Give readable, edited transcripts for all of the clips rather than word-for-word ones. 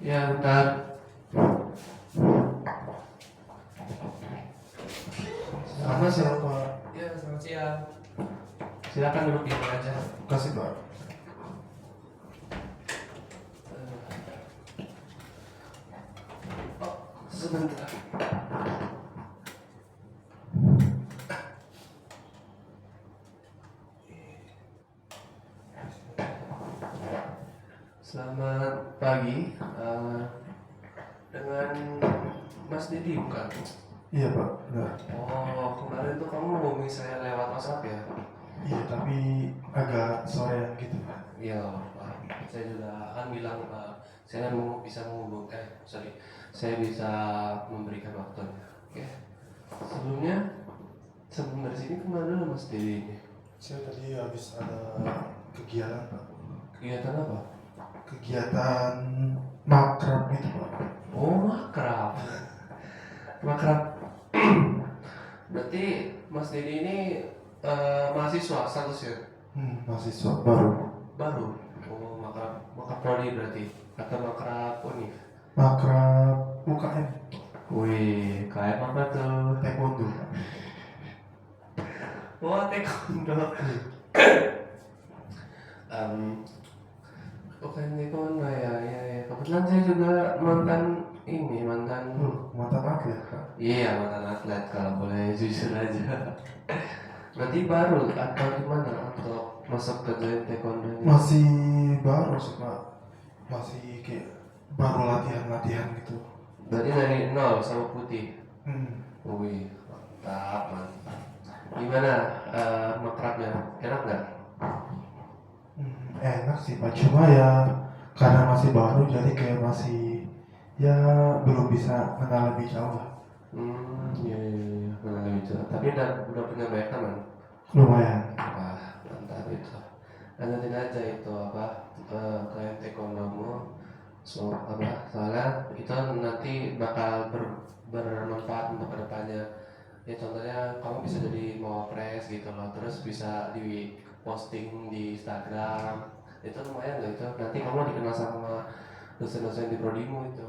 Ya, bentar. Selamat siang, Pak. Ya, selamat siang. Silakan duduk di mana aja. Kasih, Pak. Oh, sebentar. Selamat pagi. Dengan Mas Dedi bukan? Iya, Pak. Benar. Oh, kemarin tuh kamu ngomongin saya lewat WhatsApp ya? Iya, tapi agak sorean gitu, Pak. Iya, Pak. Saya juga akan bilang saya mau bisa saya bisa memberikan waktunya. Oke. Sebelum dari sini kemana dulu Mas Dedi ini? Saya tadi habis ada kegiatan, Pak. Kegiatan apa? Kegiatan makrab gitu, Pak. Oh, makrab. Makrab. Berarti Mas Dedi ini mahasiswa status ya? Mahasiswa baru. Baru. Oh, makrab prodi berarti atau makrab univ? Makrab UKM. Wih, KM apa tuh? Taekwondo, Pak. Wah, taekwondo. Bukan taekwondo ya. Kebetulan saya juga mantan Mantan atlet, Pak. iya, mantan atlet kalau boleh jujur aja. Berarti baru atau gimana untuk masuk ke join taekwondo ini? Masih baru sih, Pak. Masih kayak baru latihan gitu. Berarti dari nol sama putih. Hmm. Wih, mantap. Gimana makrabnya? Enak nggak? Enak sih, Pak. Cuma ya karena masih baru jadi kayak masih ya belum bisa kenal lebih jauh lah. Iya. Nah, gitu. Tapi udah punya banyak teman. Lumayan. Wah, mantap itu. Lanjutin aja itu klien taekwondomu. Soalnya itu nanti bakal bermanfaat untuk kedepannya. Ya contohnya kamu bisa jadi mawapres gitu loh, terus bisa di posting di Instagram. Itu lumayan loh itu. Nanti kamu dikenal sama dosen-dosen di prodimu itu.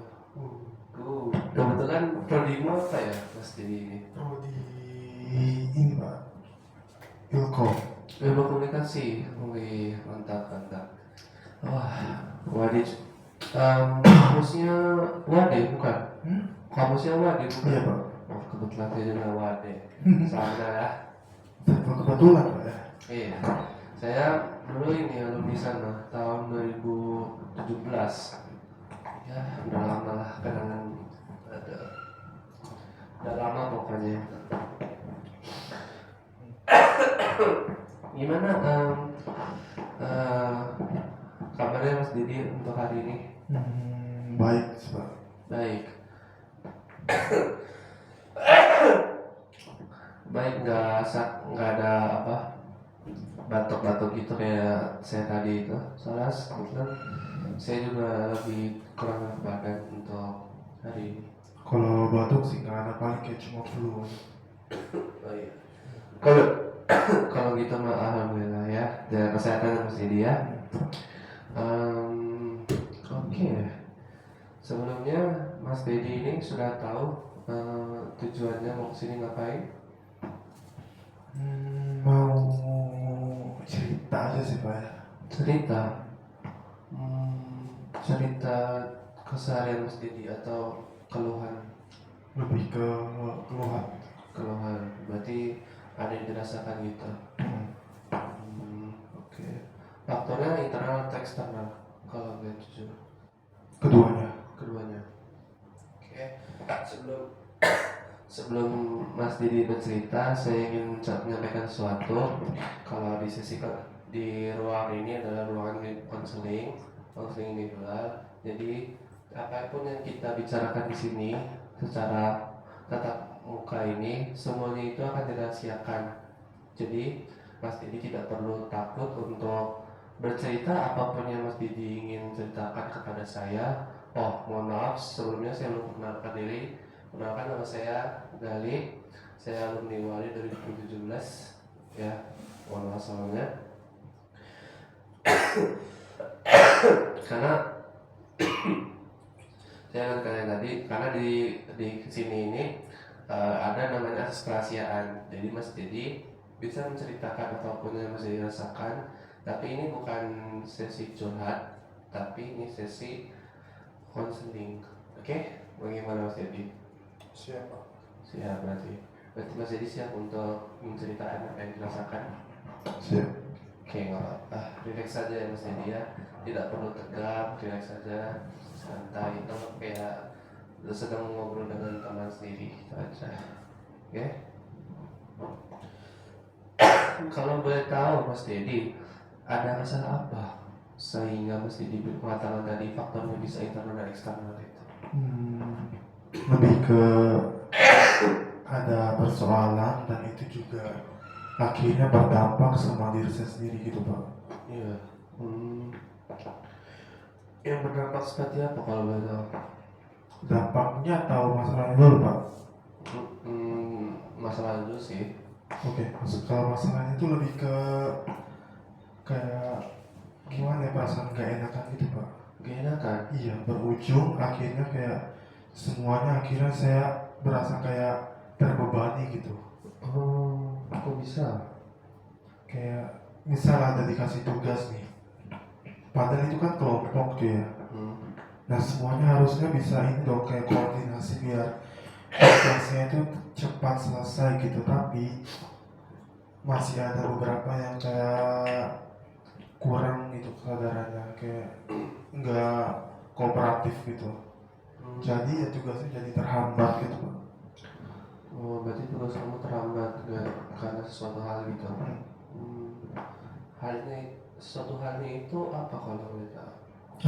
Kebetulan prodimu apa ya Mas Didi ini? Prodi ini, Pak. Ilkom. Ilmu komunikasi. Wih, mantap. Wah, Wadi. Kamusnya Wade bukan? Kamusnya Wade bukan? Iya, Pak. Oh, kebetulan saya juga Wade. Sama ya. Kebetulan, Pak ya. Iya. Saya dulu ini alumni sana tahun 2017. Ya, udah lama lah kenangan. Udah lama pokoknya. Gimana kabarnya Mas Didi untuk hari ini? Baik, Pak. Baik. Baik, nggak ada batuk-batuk gitu kayak saya tadi itu. Soalnya kebetulan saya juga lebih kurang enak badan untuk hari ini. Kalau batuk sih nggak ada, paling kayak cuma flu. Oh iya. Kalau gitu mah alhamdulillah ya. Jaga kesehatan Mas Didi ya. Oke. Sebelumnya Mas Dedi ini sudah tahu tujuannya mau kesini ngapain? Mau cerita aja sih, Pak ya. Cerita keseharian Mas Dedi atau keluhan? Lebih ke keluhan. Keluhan. Berarti ada yang dirasakan gitu. Oke. Faktornya internal atau eksternal? Kalau boleh jujur. Keduanya. Oke. Sebelum Mas Didi bercerita, saya ingin menyampaikan sesuatu. Kalau di ruang ini adalah ruangan konseling individual. Jadi apapun yang kita bicarakan di sini secara tatap muka ini, semuanya itu akan dirahasiakan. Jadi Mas Didi tidak perlu takut untuk bercerita apapun yang Mas Didi ingin ceritakan kepada saya. Oh, mohon maaf sebelumnya saya belum perkenalkan diri. Kenalkan, nama saya Gali. Saya alumni Wali dari 2017. Ya, mohon maaf sebelumnya. Karena Saya akan tanya tadi karena di sini ini ada namanya asas kerahasiaan. Jadi Mas Dedi bisa menceritakan apapun yang Mas Dedi rasakan, tapi ini bukan sesi curhat, tapi ini sesi konseling. Oke? Bagaimana Mas Dedi? Siapa? Siap berarti. Berarti Mas Dedi siap untuk menceritakan apa yang dirasakan? Siap. Oke, nggak apa-apa. Relax saja ya Mas Dedi ya. Tidak perlu tegap, relax saja, santai. Itu kayak sedang ngobrol dengan teman sendiri gitu aja. Oke? Kalau boleh tahu Mas Dedi, ada masalah apa sehingga Mas Dedi mengatakan tadi faktornya bisa internal dan eksternal itu? Lebih ke ada persoalan dan itu juga akhirnya berdampak sama diri saya sendiri gitu Pak. Iya. Yang berdampak seperti apa kalau boleh tahu? Dampaknya atau masalahnya dulu Pak? Masalah dulu sih. Oke, kalau masalahnya itu lebih ke kayak gimana ya, perasaan gak enakan gitu Pak. Gak enakan? Iya, berujung akhirnya kayak semuanya akhirnya saya berasa kayak terbebani gitu. Kok bisa? Kayak misal ada dikasih tugas nih, padahal itu kan kelompok tuh ya. Nah semuanya harusnya bisa ini dong, kayak koordinasi biar tugasnya itu cepat selesai gitu, tapi masih ada beberapa yang kayak kurang gitu kesadarannya, kayak nggak kooperatif gitu. Jadi ya tugasnya jadi terhambat gitu Pak. Berarti tugas kamu terhambat karena sesuatu hal gitu. Suatu halnya itu apa kalau boleh tahu?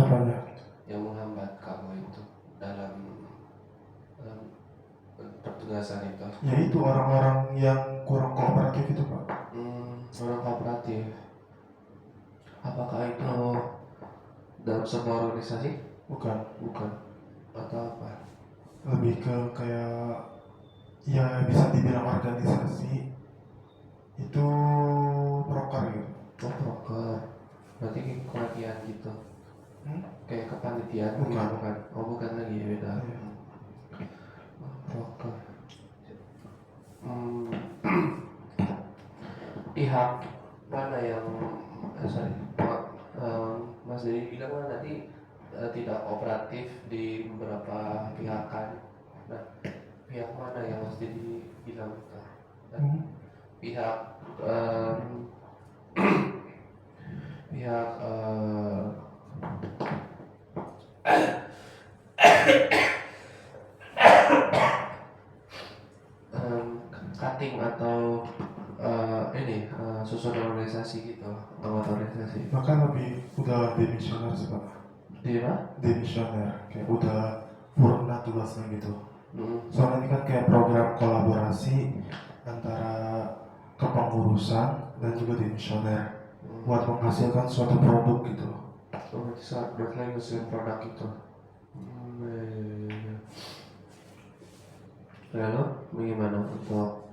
Apanya? Yang menghambat kamu itu dalam pertugasan itu? Ya itu orang-orang yang kurang kooperatif itu Pak. Orang kooperatif. Apakah itu dalam sebuah organisasi? Bukan. Atau apa? Lebih ke kayak ya bisa dibilang organisasi itu proker gitu. Oh, proker. Berarti kepanitiaan gitu. Kayak kepanitiaan? Bukan. Oh, bukan lagi, beda. Iya. Proker. Pihak mana yang Mas Dedi bilang kan tadi tidak kooperatif di beberapa pihakan. Nah, pihak mana yang Mas Dedi bilang itu? Pihak pihak cutting atau susunan organisasi gitu, anggota organisasi. Bahkan lebih udah demisioner sih Pak. Dia? Demisioner, kayak udah purna tugasnya gitu. Soalnya ini kan kayak program kolaborasi antara kepengurusan dan juga demisioner buat menghasilkan suatu produk gitu. Berarti saat berarti menghasilkan produk itu. Lalu bagaimana untuk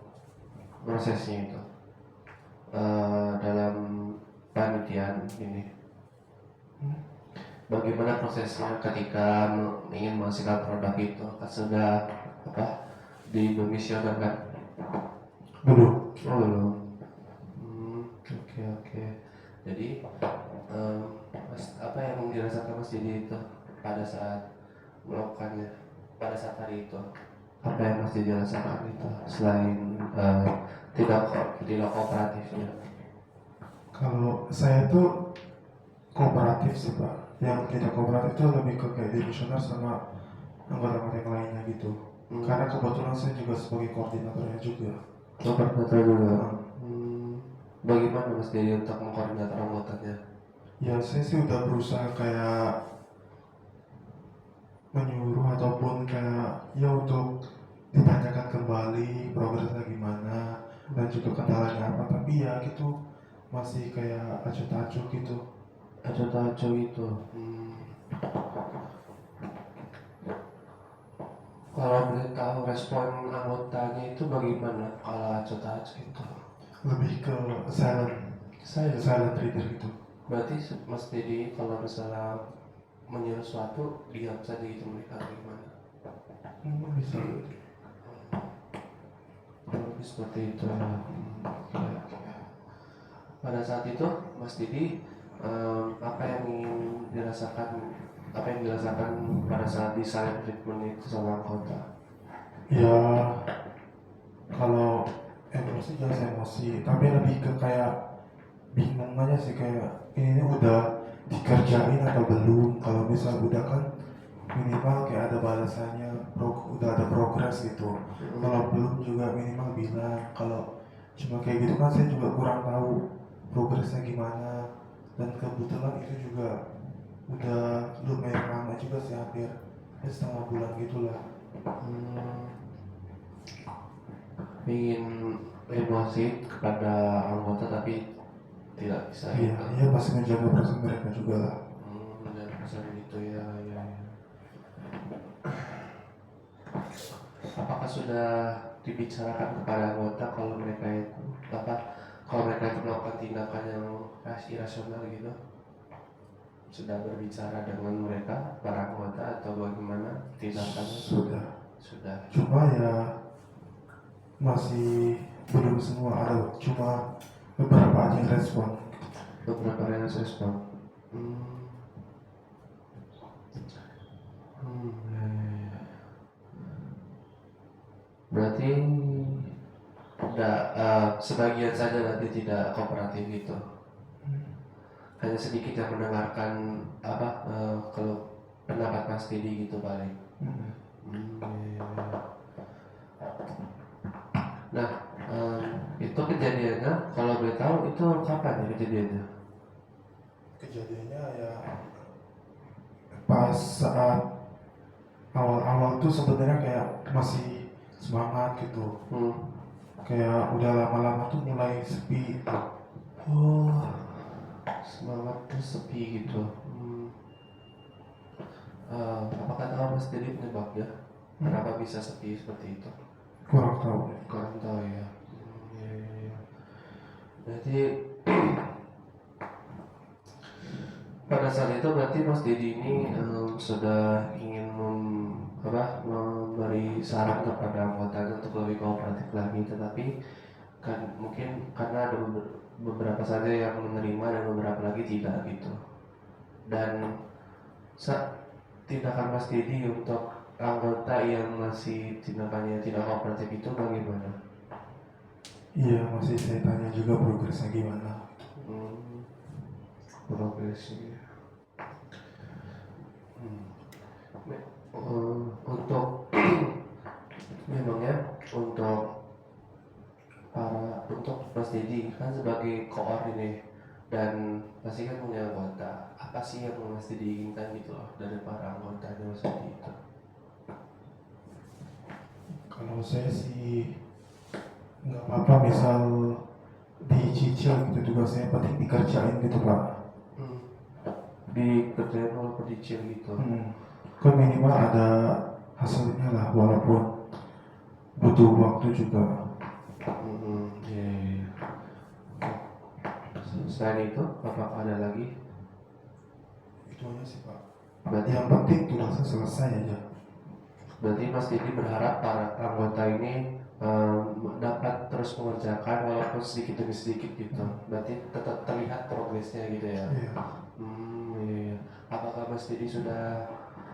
prosesnya itu dalam panitiaan ini? Bagaimana prosesnya ketika ingin menghasilkan produk itu? Sudah dimisionerkan? Belum. Belum. Oke. Jadi apa yang dirasakan Mas Didi itu pada saat melakukannya, pada saat hari itu? Apa yang Mas Didi rasakan itu selain tidak kooperatifnya? Kalau saya tuh kooperatif sih Pak. Yang tidak kooperatif itu lebih ke kayak demisioner sama anggota-anggota yang lainnya gitu. Karena kebetulan saya juga sebagai koordinatornya juga. Koordinator juga. Bagaimana Mas Didi untuk mengkoordinator anggotanya? Ya saya sih udah berusaha kayak menyuruh ataupun kayak ya untuk ditanyakan kembali progresnya gimana dan juga kendalanya apa, tapi ya gitu masih kayak acuh-acuh gitu. Acuh-acuh gitu. Kalau boleh tahu respon anggotanya itu bagaimana kalau acuh-acuh itu? Lebih ke silent reader gitu. Berarti Mas Dedi kalau misalnya menyuruh suatu diam saja gitu mereka gimana? Bisa. Lebih seperti itu ya. Oke. Pada saat itu Mas Didi apa yang dirasakan pada saat di silent treatment itu sama anggota? Ya kalau emosi jelas emosi, tapi lebih ke kayak bingung aja sih, kayak ini udah dikerjain atau belum. Kalau misal udah kan minimal kayak ada balasannya, udah ada progres gitu. Kalau belum juga minimal bilang. Kalau cuma kayak gitu kan saya juga kurang tahu progresnya gimana. Dan kebetulan itu juga udah lumayan lama juga sih, hampir setengah bulan gitulah. Ingin emosi kepada anggota tapi tidak bisa Iya, gitu. iya pasti menjaga perasaan mereka juga lah. Dan pesan gitu ya. Apakah sudah dibicarakan kepada anggota kalau mereka itu melakukan tindakan yang irasional gitu? Sudah berbicara dengan mereka para anggota atau bagaimana tindakannya? Sudah. Cuma ya masih belum semua ada, cuma beberapa aja yang respon. Beberapa yang respon. Berarti tidak sebagian saja berarti tidak kooperatif gitu. Hanya sedikit yang mendengarkan kalau pendapat Mas Didi gitu paling. Nah, itu kejadiannya kalau boleh tahu itu kapan ya kejadiannya? Kejadiannya ya pas saat awal-awal tuh sebenarnya kayak masih semangat gitu. Kayak udah lama-lama tuh mulai sepi. Semangat terus sepi gitu. Apakah tahu Mas Didi penyebabnya? Kenapa bisa sepi seperti itu? Kurang tahu ya. Iya. Berarti pada saat itu berarti Mas Didi ini sudah ingin memberi saran kepada anggotanya untuk lebih kooperatif lagi, tetapi kan mungkin karena ada beberapa saja yang menerima dan beberapa lagi tidak gitu. Dan tindakan Mas Didi untuk anggota yang masih tindakannya tidak kooperatif itu bagaimana? Iya, masih saya tanya juga progresnya gimana. Progresnya. Untuk memangnya untuk Mas Dedi kan sebagai koordinator dan pasti kan punya anggota, apa sih yang Mas Dedi inginkan gitu loh dari para anggotanya Mas Dedi itu? Kalau saya sih nggak apa-apa misal dicicil gitu juga, saya penting dikerjain gitu Pak. Dikerjain walaupun dicicil gitu. Kan minimal ada hasilnya lah, walaupun butuh waktu juga. Iya. Selain itu, apakah ada lagi? Itu aja sih Pak. Berarti yang penting tugasnya selesai aja. Berarti Mas Didi berharap para anggota ini dapat terus mengerjakan walaupun sedikit demi sedikit gitu. Berarti tetap terlihat progresnya gitu ya. Iya. Iya. Apakah Mas Didi sudah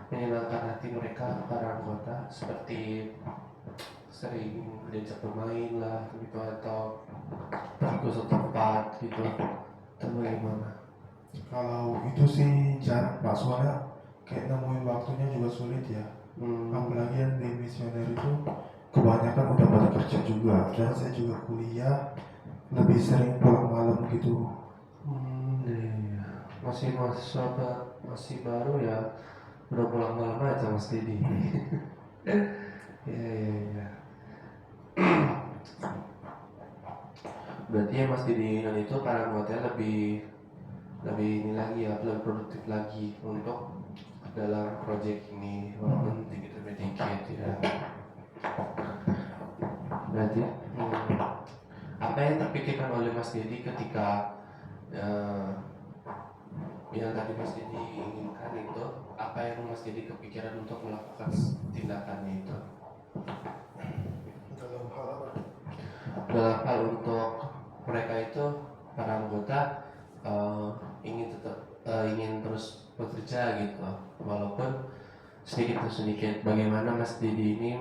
menyenangkan hati mereka para anggota seperti sering diajak bermain lah gitu atau pergi ke tempat gitu atau bagaimana? Kalau itu sih jarang Pak, soalnya kayak nemuin waktunya juga sulit ya. Apalagi yang di misioner itu kebanyakan udah pada kerja juga, dan saya juga kuliah, lebih sering pulang malam gitu. Iya. Masih baru ya, udah pulang malam aja Mas Didi. Iya. Berarti ya Mas Didi itu para anggotanya lebih ini lagi ya, lebih produktif lagi untuk dalam proyek ini walaupun dikit demi dikit ya. Berarti apa yang terpikirkan oleh Mas Didi ketika yang tadi Mas Didi inginkan itu, apa yang Mas Didi kepikiran untuk melakukan tindakannya itu? Dalam hal apa? Dalam hal untuk mereka itu, para anggota ingin terus bekerja gitu, walaupun sedikit demi sedikit. Bagaimana Mas Didi ini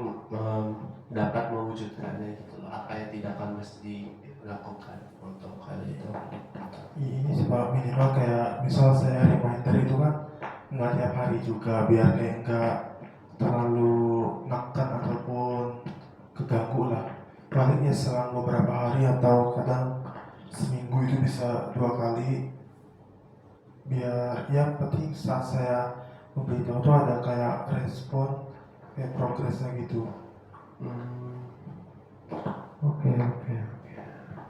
dapat mewujudkannya gitu loh? Apa yang tindakan Mas Didi lakukan untuk hal itu? Ini sih Pak, minimal kayak misal saya reminder itu kan nggak tiap hari juga, biar kayak nggak terlalu nekan ataupun keganggu lah. Paling ya selang beberapa hari atau kadang seminggu itu bisa 2 kali, biar yang penting saat saya memberitahu itu ada kayak respon, kayak progresnya gitu. Oke.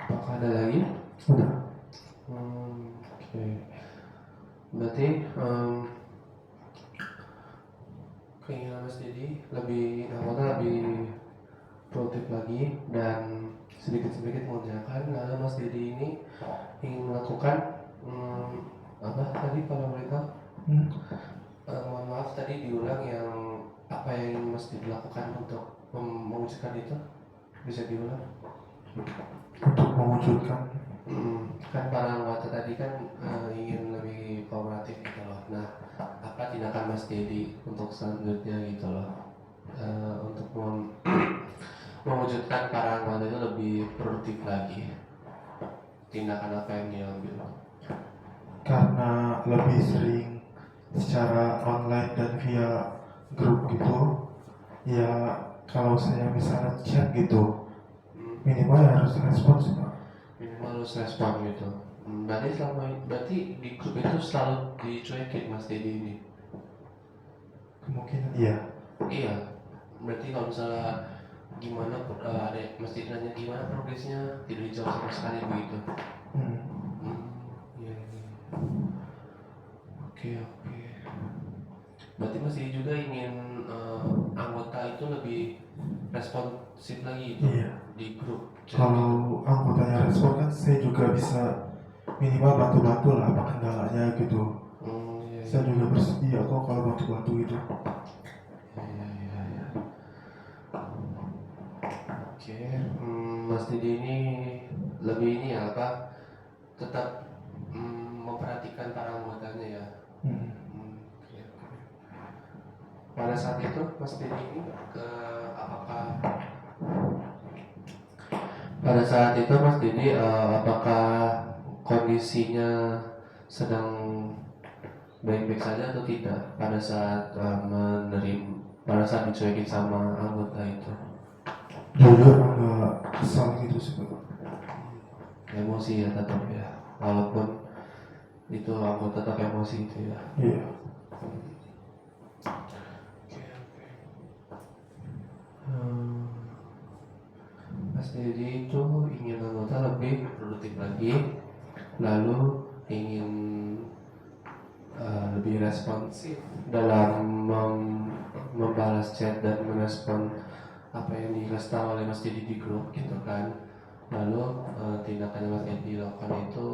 Apakah ada lagi? Udah. Oke. Berarti keinginan Mas Didi anggota lebih produktif lagi dan sedikit-sedikit mengerjakan. Lalu Mas Didi ini ingin melakukan apa tadi kalau mereka mohon maaf tadi diulang, yang apa yang Mas Didi lakukan untuk mewujudkan itu, bisa diulang? Untuk mewujudkan Kan para anggota tadi kan ingin lebih kooperatif gitu loh. Nah, apa tindakan Mas Dedi untuk selanjutnya gitu loh, untuk mewujudkan para anggota itu lebih produktif lagi? Tindakan apa yang diambil? karena lebih sering secara online dan via grup gitu, ya kalau saya misalnya chat gitu minimal ya harus respon sih Pak. Minimal harus respon gitu. Berarti di grup itu selalu dicuekin Mas Dedi ini? Kemungkinan iya. Iya. Berarti kalau misalnya gimana ada Mas Dedi nanya gimana progresnya, tidak dijawab sama sekali begitu? Iya. Oke. Berarti Mas Dedi juga ingin anggota itu lebih responsif lagi itu. Iya. Di grup. Kalau anggotanya respon kan saya juga bisa minimal bantu-bantu lah apa kendalanya gitu. Iya. Saya juga bersedia kok kalau bantu-bantu gitu. Iya. Oke. Mas Didi ini lebih tetap memperhatikan para anggotanya ya. Oke. Pada saat itu Mas Didi ini apakah kondisinya sedang baik-baik saja atau tidak pada saat dicuekin sama anggota itu? Jujur agak kesal gitu sih Pak. Emosi ya tetap ya, walaupun itu anggota tetap emosi itu ya. Iya. Mas Dedi itu ingin anggota lebih produktif lagi, lalu ingin lebih responsif dalam membalas chat dan merespon apa yang dikasih tahu oleh Mas Dedi di grup gitu kan. Lalu tindakan yang Mas Dedi lakukan itu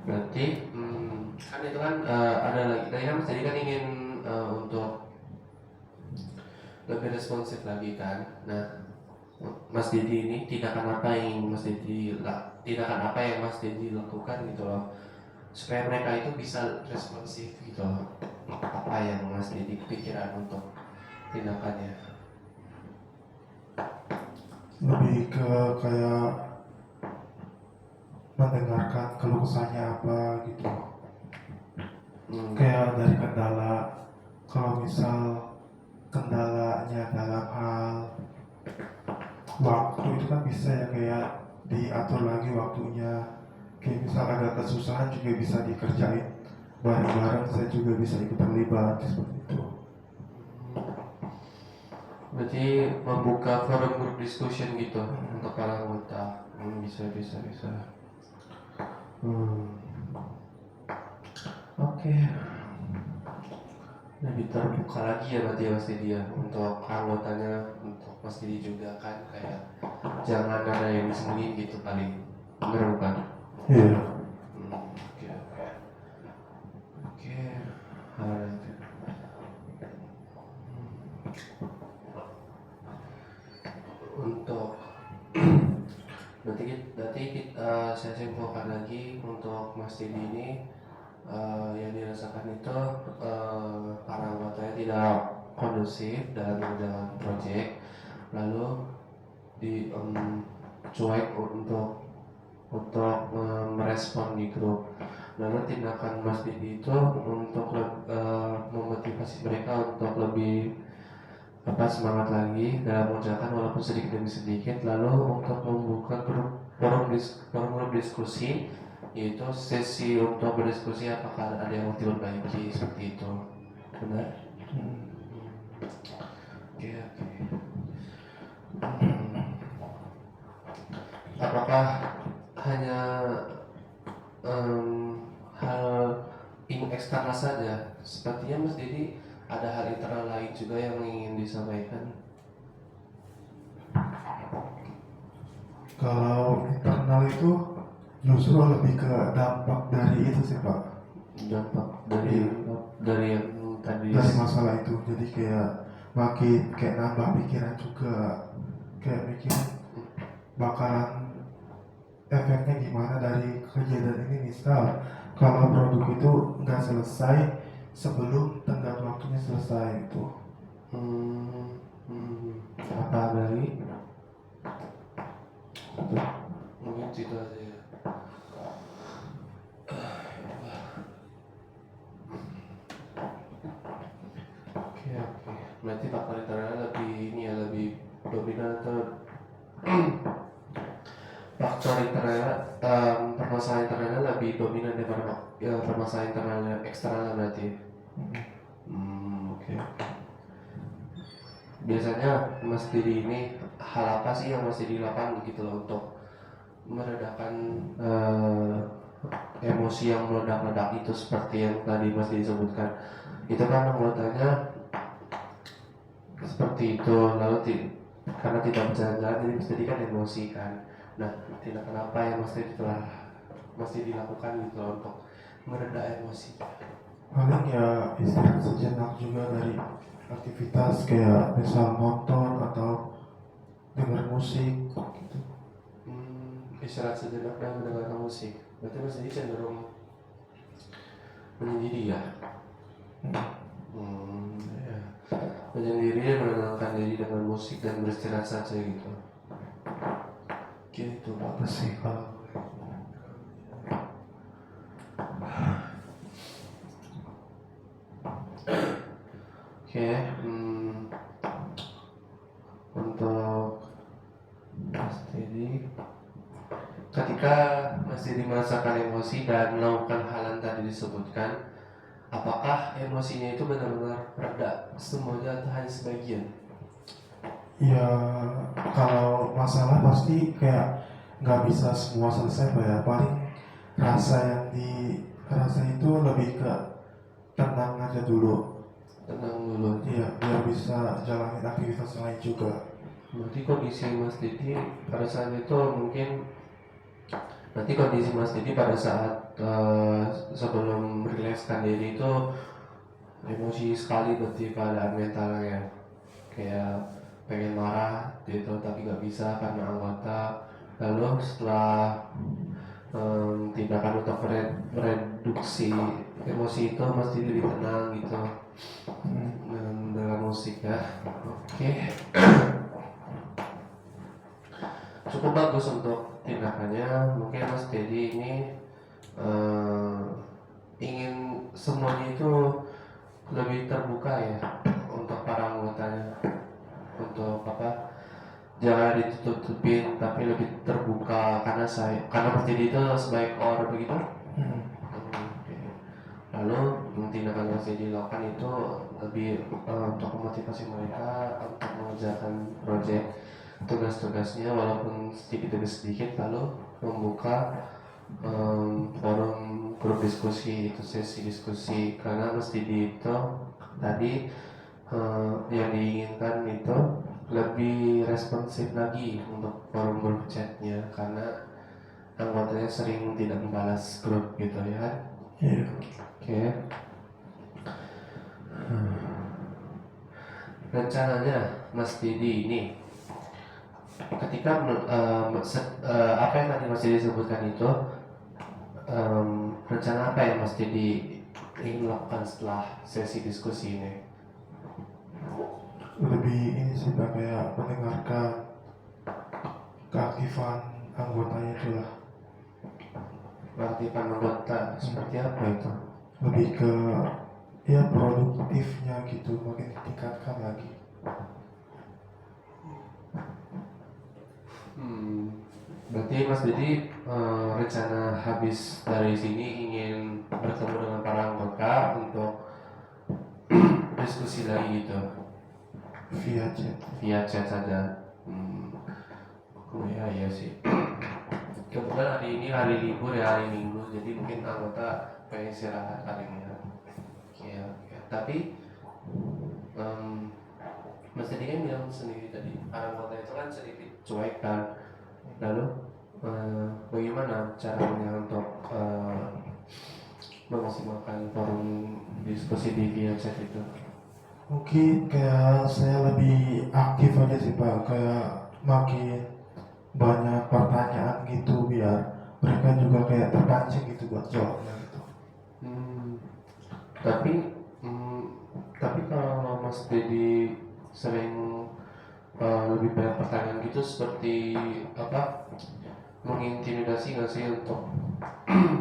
berarti kan itu kan ada lagi tadi kan Mas Dedi kan ingin untuk lebih responsif lagi kan. Nah, Mas Dedi ini tindakan apa yang Mas Dedi lakukan gitu loh, supaya mereka itu bisa responsif gitu loh? Apa yang Mas Dedi kepikiran untuk tindakannya? Lebih ke kayak mendengarkan keluh kesahnya apa gitu. Kayak dari kendala, kalau misal kendalanya dalam hal waktu itu kan bisa ya kayak diatur lagi waktunya. Kayak misal ada kesusahan juga bisa dikerjain bareng-bareng, saya juga bisa ikut terlibat seperti itu. Berarti membuka forum group discussion gitu untuk para anggota. Bisa. Oke. lebih terbuka lagi ya berarti ya Mas Didi ya untuk anggotanya, untuk Mas Didi juga kan kayak jangan ada yang disembunyiin gitu paling, bener bukan? Iya. Oke oke oke. Alright. Untuk berarti kita saya simpulkan lagi untuk Mas Didi ini yang dirasakan itu para anggotanya tidak kondusif dalam menjalankan proyek, lalu di cuek untuk merespon di grup. Lalu tindakan Mas Didi itu untuk memotivasi mereka untuk lebih semangat lagi dalam mengerjakan walaupun sedikit demi sedikit, lalu untuk membuka forum diskusi, yaitu sesi untuk berdiskusi apakah ada yang mau diperbaiki seperti itu, benar? Oke oke. Apakah hanya hal eksternal saja? Sepertinya Mas Didi ada hal internal lain juga yang ingin disampaikan. Kalau internal itu justru lebih ke dampak dari itu sih Pak. Dampak dari yang tadi. Dari masalah itu, jadi kayak makin kayak nambah pikiran juga, kayak mikir bakalan efeknya gimana dari kejadian ini. Misal kalau produk itu nggak selesai sebelum tenggat waktunya selesai itu. Apa lagi? Mungkin itu aja ya. Oke. Berarti faktor internal lebih ini ya, lebih dominan atau faktor internal, permasalahan internalnya lebih dominan daripada permasalahan internalnya eksternalnya berarti. Oke. Biasanya Mas Didi ini hal apa sih yang Mas Didi lakukan gitu loh untuk meredakan emosi yang meledak-ledak itu seperti yang tadi Mas Didi sebutkan. Itu kan anggotanya seperti itu, lalu karena tidak berjalan-jalan jadi Mas Didi kan emosi kan. Nah, tindakan apa yang Mas Didi lakukan gitu loh untuk mereda emosi? Paling ya istirahat sejenak juga dari aktivitas kayak misal nonton atau dengar musik gitu. Istirahat sejenak dan mendengarkan musik. Berarti Mas Didi cenderung menyendiri ya? Ya. Menyendiri, menenangkan diri dengan musik dan beristirahat saja gitu. Gitu bagus sih kalau oke. Untuk Mas Didi, ketika Mas Didi merasakan emosi dan melakukan hal yang tadi disebutkan, apakah emosinya itu benar-benar reda semuanya atau hanya sebagian? Ya kalau masalah pasti kayak nggak bisa semua selesai Pak ya. Paling rasa itu lebih ke tenang aja dulu. Tenang dulu. Iya, biar bisa jalanin aktivitas lain juga. Berarti kondisi Mas Didi pada saat itu mungkin nanti kondisi Mas Didi pada saat sebelum merilekskan diri itu emosi sekali berarti keadaan mentalnya ya. Kayak pengen marah gitu tapi nggak bisa karena anggota, lalu setelah tindakan untuk mereduksi emosi itu Mas Didi lebih tenang gitu dengan musik ya. Oke. Cukup bagus untuk tindakannya. Mungkin Mas Didi ini ingin semuanya itu lebih terbuka ya untuk para anggotanya, untuk jangan ditutup-tutupin tapi lebih terbuka karena Mas Didi itu sebaik orang begitu. Lalu tindakan Mas Didi lakukan itu lebih untuk memotivasi mereka untuk mengerjakan proyek tugas-tugasnya walaupun sedikit demi sedikit, lalu membuka forum grup diskusi itu sesi diskusi, karena Mas Didi itu tadi yang diinginkan itu lebih responsif lagi untuk forum grup chatnya, karena anggotanya sering tidak membalas grup gitu ya. Iya. Oke. Rencananya Mas Didi ini ketika apa yang tadi Mas Didi sebutkan itu, rencana apa yang Mas Didi ingin lakukan setelah sesi diskusi ini? Lebih ini sih Pak, kayak mendengarkan keaktifan anggotanya itu lah. Keaktifan anggota seperti apa itu? Lebih ke ya produktifnya gitu, makin ditingkatkan lagi. Berarti Mas Didi rencana habis dari sini ingin bertemu dengan para anggota untuk diskusi lagi gitu Via chat. saja. Oh ya, iya sih. Kebetulan hari ini hari libur ya, hari Minggu, jadi mungkin anggota pengen istirahat hari ini ya. Oke. Tapi Mas Didi kan bilang sendiri tadi, para anggota itu kan sedikit cuek kan. Lalu bagaimana caranya untuk memaksimalkan forum diskusi di via chat itu? Mungkin kayak saya lebih aktif aja sih Pak, kayak makin banyak pertanyaan gitu biar mereka juga kayak terpancing gitu buat jawabnya gitu. Tapi kalau Mas Dedi sering lebih banyak pertanyaan gitu, seperti apa, mengintimidasi nggak sih untuk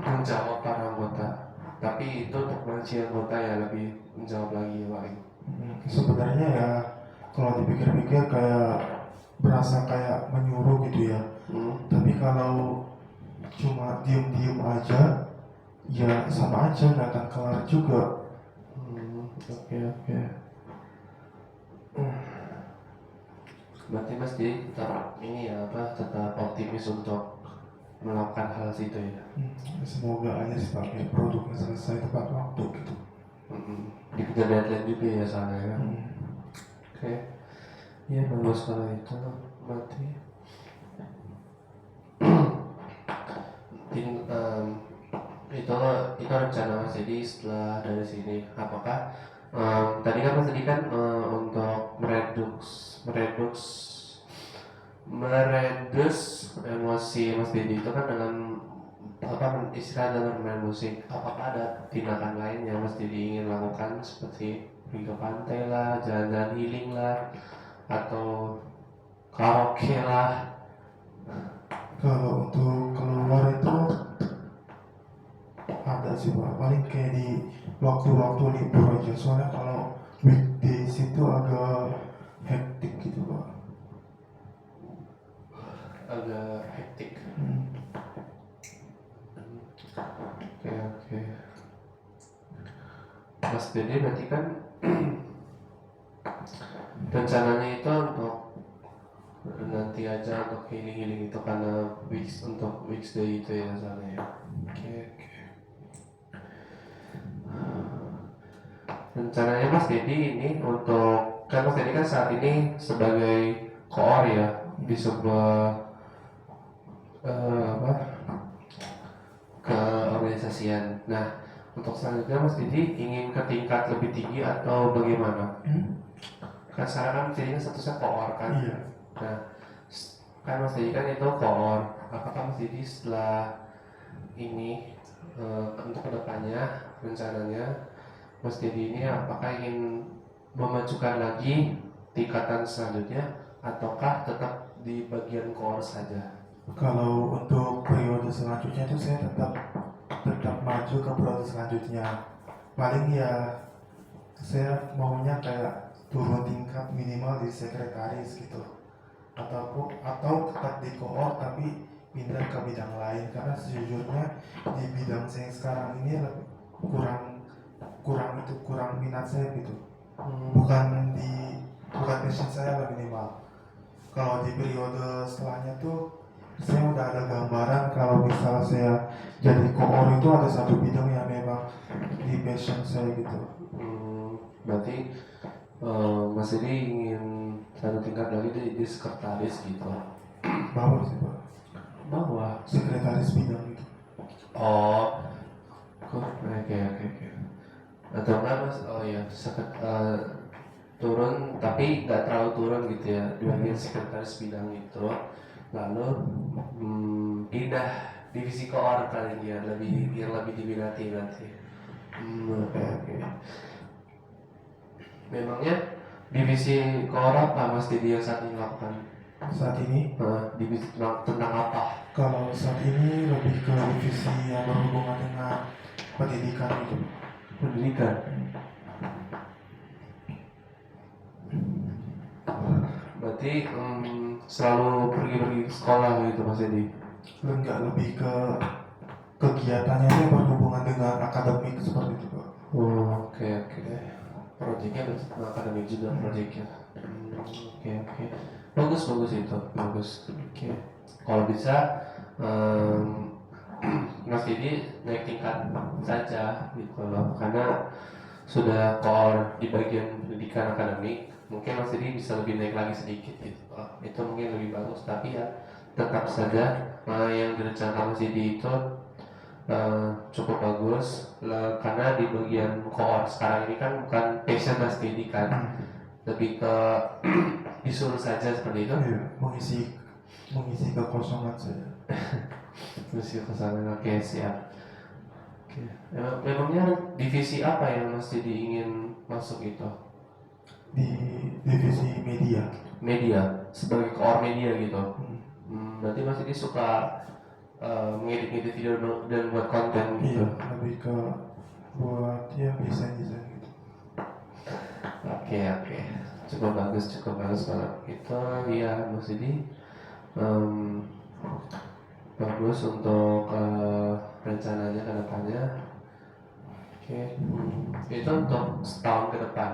menjawab para anggota? Tapi itu untuk mancing anggota ya, lebih menjawab lagi ya Pak. Sebenarnya ya kalau dipikir-pikir kayak berasa kayak menyuruh gitu ya. Tapi kalau cuma diem-diem aja ya sama aja, nggak akan kelar juga. Oke. Berarti Mas Dedi tetap ini ya apa, tetap optimis untuk melakukan hal situ ya. Semoga aja sih Pak, kayak produknya selesai tepat waktu gitu. Dikejar deadline juga ya soalnya ya. Oke. Ya bagus kalau itu. Berarti itu rencana Mas Dedi setelah dari sini. Apakah tadi kan Mas Dedi kan untuk meredus emosi Mas Dedi itu kan dengan apa, istirahat dengan bermain musik. Apakah ada tindakan lain yang Mas Dedi ingin lakukan, seperti pergi ke pantai lah, jalan-jalan healing lah, atau karaoke lah? Kalau untuk keluar itu ada sih Pak, paling kayak di waktu-waktu libur aja, soalnya kalau weekdays itu agak hektik gitu Pak. Agak hektik. Oke. Mas Dede berarti kan rencananya itu untuk nanti aja, untuk healing itu karena untuk weekday itu ya soalnya ya. Oke. Rencananya Mas Dedi ini untuk, kan Mas Dedi kan saat ini sebagai koor ya di sebuah keorganisasian. Nah, untuk selanjutnya Mas Didi ingin ke tingkat lebih tinggi atau bagaimana? Kan sekarang kan Mas Didi kan statusnya koor kan? Iya. Nah, kan Mas Didi kan itu koor. Apakah Mas Didi setelah ini untuk kedepannya rencananya Mas Didi ini apakah ingin memajukan lagi tingkatan selanjutnya, ataukah tetap di bagian koor saja? Kalau untuk periode selanjutnya itu saya tetap maju ke periode selanjutnya. Paling ya saya maunya kayak turun tingkat minimal di sekretaris gitu, atau tetap di koor tapi pindah ke bidang lain, karena sejujurnya di bidang saya sekarang ini kurang minat saya gitu. Bukan passion saya lah minimal. Kalau di periode setelahnya tuh saya udah ada gambaran kalau misalnya saya jadi koor itu ada satu bidang yang memang di passion saya gitu. Berarti Mas Edi ingin satu tingkat lagi di sekretaris gitu. Bawah sih Pak, Bawah. sekretaris bidang gitu. Oh, oke. Atau enggak Mas? Oh ya, turun tapi nggak terlalu turun gitu ya di bagian sekretaris bidang itu, lalu pindah divisi koor kali ya, yang lebih diminati nanti. Oke. Memangnya divisi koor apa Mas Didi yang saat ini lakukan? Saat ini Divisi tentang apa? kalau saat ini lebih ke divisi yang berhubungan dengan pendidikan gitu. Pendidikan. Berarti selalu pergi ke sekolah gitu Mas Edi? Enggak, lebih ke kegiatannya itu berhubungan dengan akademik seperti itu Pak. Oke. Proyeknya akademik juga proyeknya. Oke. Bagus itu, bagus. Oke. Kalau bisa Mas Didi naik tingkat saja gitu loh, karena sudah core di bagian pendidikan akademik, mungkin Mas Didi bisa lebih naik lagi sedikit gitu. Itu mungkin lebih bagus, tapi ya tetap saja yang direncanakan Mas Didi itu cukup bagus karena di bagian core sekarang ini kan bukan passion Mas Didi kan, lebih ke disuruh saja seperti itu. Iya, mengisi kekosongan saya. Mengisi kekosongan. Oke, siap. Oke. Memangnya divisi apa yang Mas Didi ingin masuk itu? Di divisi media. Media, sebagai core media gitu. Berarti Mas Didi suka ngedit video dan buat konten gitu. Iya, lebih ke buat ya desain gitu. Oke. Cukup bagus kalau itu ya Mas Didi. Bagus untuk rencananya ke depannya. Oke. Itu untuk setahun ke depan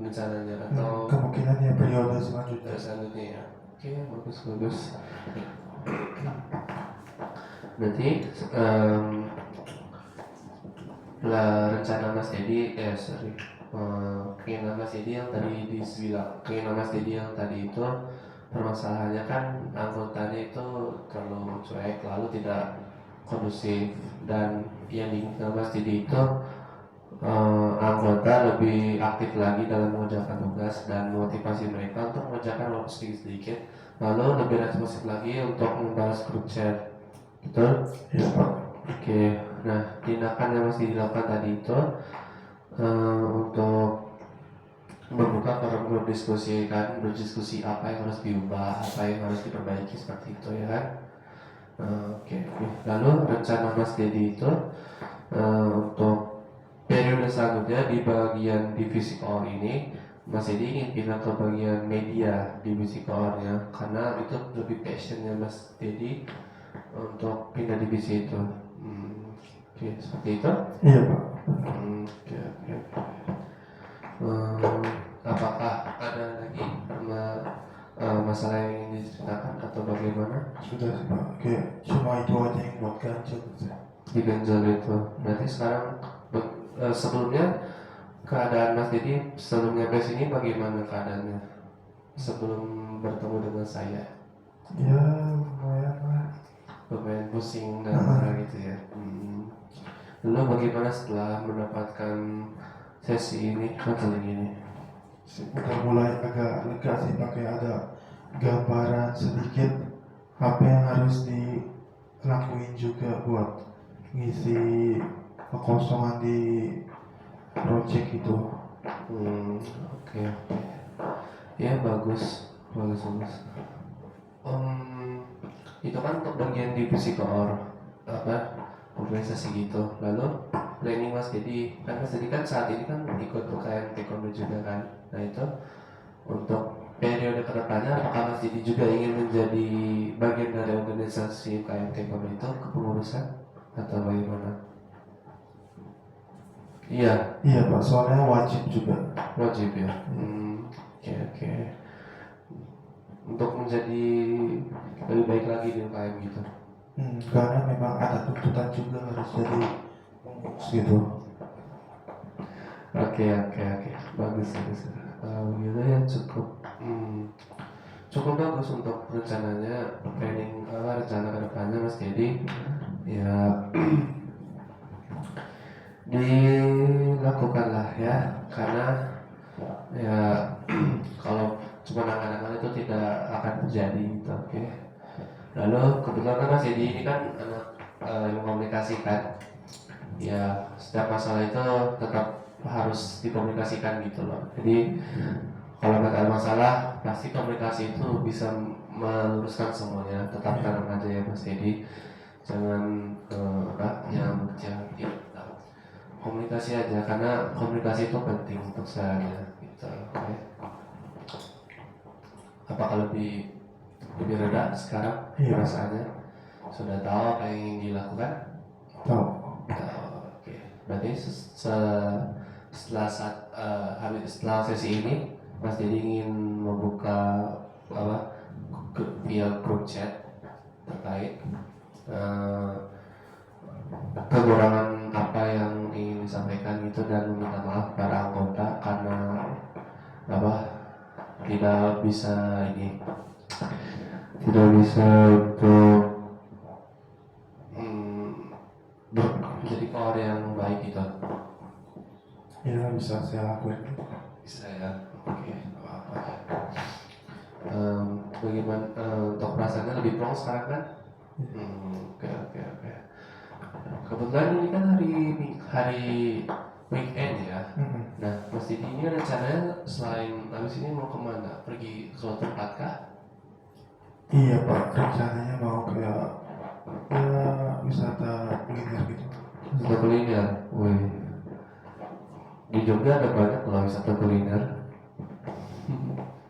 rencananya atau kemungkinan ya periode selanjutnya ya. Oke, bagus. Berarti rencana Mas Dedi keinginan Mas Dedi yang tadi itu permasalahannya kan anggotanya itu terlalu cuek, lalu tidak kondusif, dan yang diinginkan Mas Dedi itu anggota lebih aktif lagi dalam mengerjakan tugas dan motivasi mereka untuk mengerjakan walaupun sedikit-sedikit, lalu lebih responsif lagi untuk membalas grup chat. Betul? Iya Pak. Oke. Nah, tindakan yang mesti dilakukan tadi itu untuk membuka forum grup diskusi kan, berdiskusi apa yang harus diubah, apa yang harus diperbaiki seperti itu ya kan. Oke. Lalu rencana Mas Dedi itu untuk periode selanjutnya di bagian divisi core ini, Mas Dedi ingin pindah ke bagian media divisi core-nya karena itu lebih passionnya Mas Dedi untuk pindah divisi itu. Oke, seperti itu? Iya Pak. Oke. Apakah ada lagi masalah yang ingin diceritakan atau bagaimana? Sudah sih Pak. Oke, cuma itu aja yang buat ganjil. Di ganjel itu. Berarti sekarang sebelumnya keadaan Mas Dedi sebelumnya ke sini bagaimana keadaannya? Sebelum bertemu dengan saya? Ya, lumayan lah. Lumayan pusing dan marah gitu ya. Lalu bagaimana setelah mendapatkan sesi ini, konseling ini? Udah mulai agak lega sih pakai ada gambaran sedikit apa yang harus dilakuin juga buat ngisi kekosongan di project itu. Oke. Ya bagus. Itu kan untuk bagian divisi core organisasi gitu. Lalu planning Mas Dedi kan saat ini kan ikut UKM Taekwondo juga kan. Nah itu untuk periode kedepannya apakah Mas Dedi juga ingin menjadi bagian dari organisasi UKM Taekwondo itu kepengurusan atau bagaimana? Iya Pak, soalnya wajib juga. ya. Oke. Untuk menjadi lebih baik lagi di UKM gitu. Karena memang ada tuntutan juga harus jadi pengurus gitu. Oke, bagus. Kalau gitu ya cukup bagus untuk rencananya, planning rencana kedepannya Mas Dedi. Ya dilakukanlah ya, karena ya kalau cuma angan-angan itu tidak akan terjadi gitu. Oke. Lalu kebetulan kan Mas Dedi ini kan anak yang mengkomunikasikan, ya setiap masalah itu tetap harus dikomunikasikan gitu loh. Jadi kalau ada masalah pasti komunikasi itu bisa meluruskan semuanya. Tetap tanam aja ya Mas Dedi, jangan yang kecil komunikasi aja, karena komunikasi itu penting untuk saya gitu. Oke. Apakah lebih reda sekarang perasaannya? Sudah tahu apa yang ingin dilakukan? Tahu. Oke. Berarti setelah sesi ini Mas Dedi ingin membuka via grup chat terkait kekurangan apa yang ingin disampaikan itu, dan meminta maaf para anggota karena tidak bisa untuk menjadi kawan yang baik gitu. Ya bisa saya lakuin. Bisa ya. Oke, apa-apa. Bagaimana untuk perasaannya lebih plong sekarang kan? Oke. Kebetulan ini kan hari weekend ya. Nah, Mas Didi ini rencananya selain habis ini mau kemana? Pergi ke suatu tempat kah? Iya Pak, rencananya mau kayak wisata kuliner gitu. Wisata kuliner. Wih. Di Jogja ada banyak loh wisata kuliner.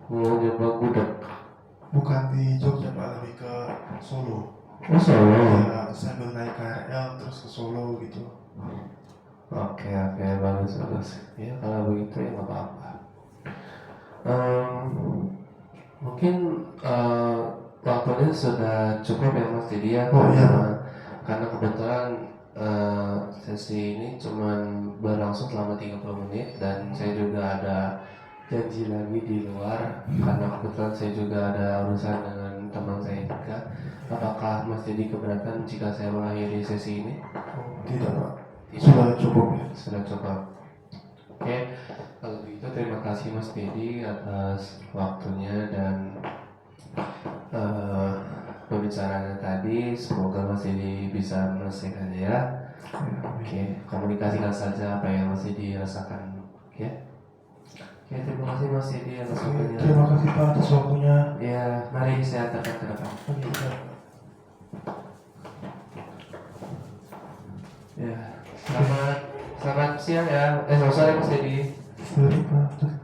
Mau nyoba gudeg. Bukan di Jogja Pak, lebih ke Solo. Oh, Solo. Ya, sambil naik KRL terus ke Solo gitu. Oke, bagus. Ya kalau begitu ya nggak apa-apa. Mungkin waktunya sudah cukup ya Mas Didi ya. Oh, iya. Karena kebetulan sesi ini cuma berlangsung selama 30 menit dan saya juga ada janji lagi di luar, karena kebetulan saya juga ada urusan dengan teman saya juga. Apakah Mas Didi keberatan jika saya mengakhiri sesi ini? Tidak Pak, sudah cukup ya. Sudah cukup. Oke, kalau begitu terima kasih Mas Didi atas waktunya dan pembicaraannya tadi. Semoga Mas Didi bisa menyelesaikannya ya. Oke, komunikasikan saja apa yang Mas Didi rasakan. Oke, terima kasih Mas Didi atas waktunya. Terima kasih Pak atas waktunya. Ya, mari saya antarkan ke depan. Ya, selamat siang ya. Selamat sore Mas Didi. Selamat Pak.